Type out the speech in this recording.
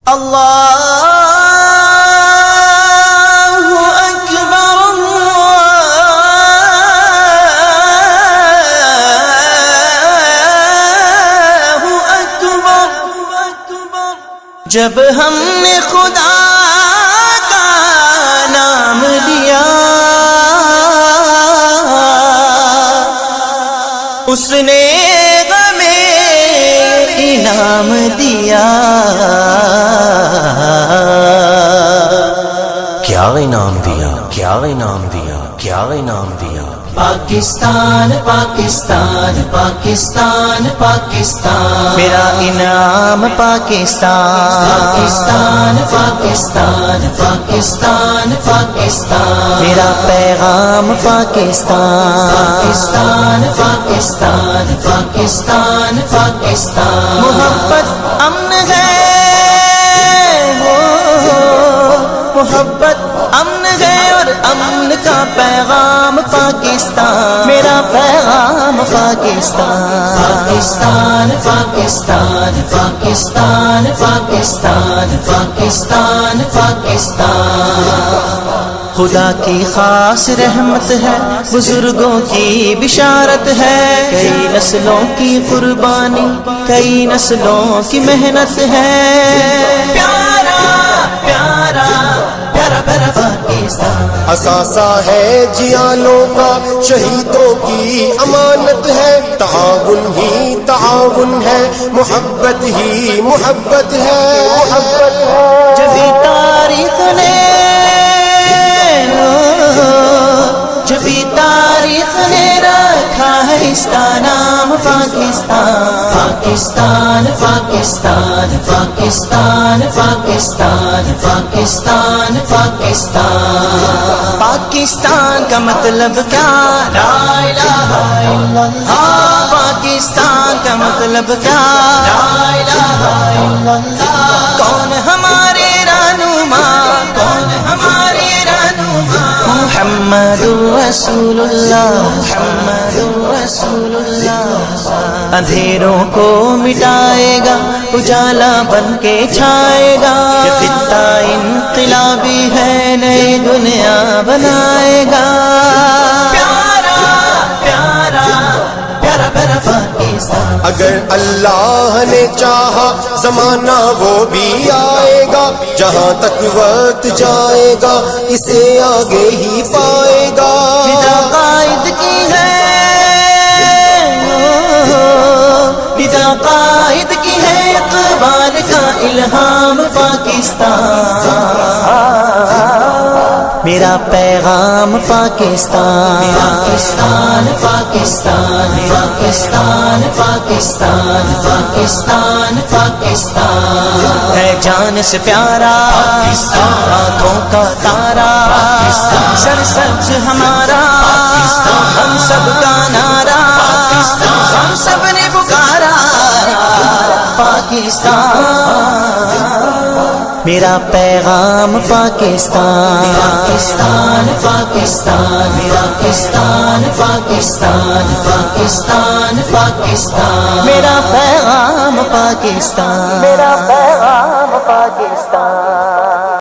اللہ اکبر اللہ اکبر جب ہم نے خدا کا نام لیا اس نے انعام دیا. کیا انعام دیا, کیا انعام دیا, کیا انعام دیا. پاکستان پاکستان پاکستان پاکستان میرا انعام پاکستان. پاکستان پاکستان پاکستان پاکستان میرا پیغام پاکستان. پاکستان پاکستان پاکستان پاکستان محبت امن ہے, محبت امن ہے اور امن کا پیغام پاکستان. میرا پیغام پاکستان. پاکستان پاکستان پاکستان پاکستان پاکستان پاکستان خدا کی خاص رحمت ہے, بزرگوں کی بشارت ہے, کئی نسلوں کی قربانی, کئی نسلوں کی محنت ہے. پیارا پیارا پیارا پیارا پاکستان اثاثہ ہے جیانوں کا, شہیدوں کی امانت ہے. تعاون ہی تعاون ہے, محبت ہی محبت ہے. جبھی تاریخ نے جبھی تاریخ نے رکھا ہے اس کا نام پاکستان. پاکستان پاکستان پاکستان پاکستان پاکستان پاکستان پاکستان کا مطلب کیا, لا الہ الا اللہ. پاکستان کا مطلب کیا, لا الہ الا اللہ. کون ہمارے رہنما, کون ہمارے رہنما, محمد رسول اللہ, محمد رسول اللہ. اندھیروں کو مٹائے گا, اجالا بن کے چھائے گا. یہ خطہ انقلابی ہے, نئی دنیا بنائے گا. پیارا پیارا پیارا پیارا پاکستان. اگر اللہ نے چاہا زمانہ وہ بھی آئے گا, جہاں تک وقت جائے گا اسے آگے ہی پائے گا. فدا قائد کی ہے, فدا قائد کی ہے, اقبال کا الہام پاکستان. میرا پیغام پاکستان. پاکستان پاکستان پاکستان پاکستان پاکستان پاکستان ہے جان سے پیارا, آنکھوں کا تارا, سرسبز ہمارا, ہم سب کا نعرہ, ہم سب نے پکارا پاکستان. میرا پیغام پاکستان. پاکستان پاکستان پاکستان پاکستان پاکستان پاکستان میرا پیغام پاکستان. میرا پیغام پاکستان.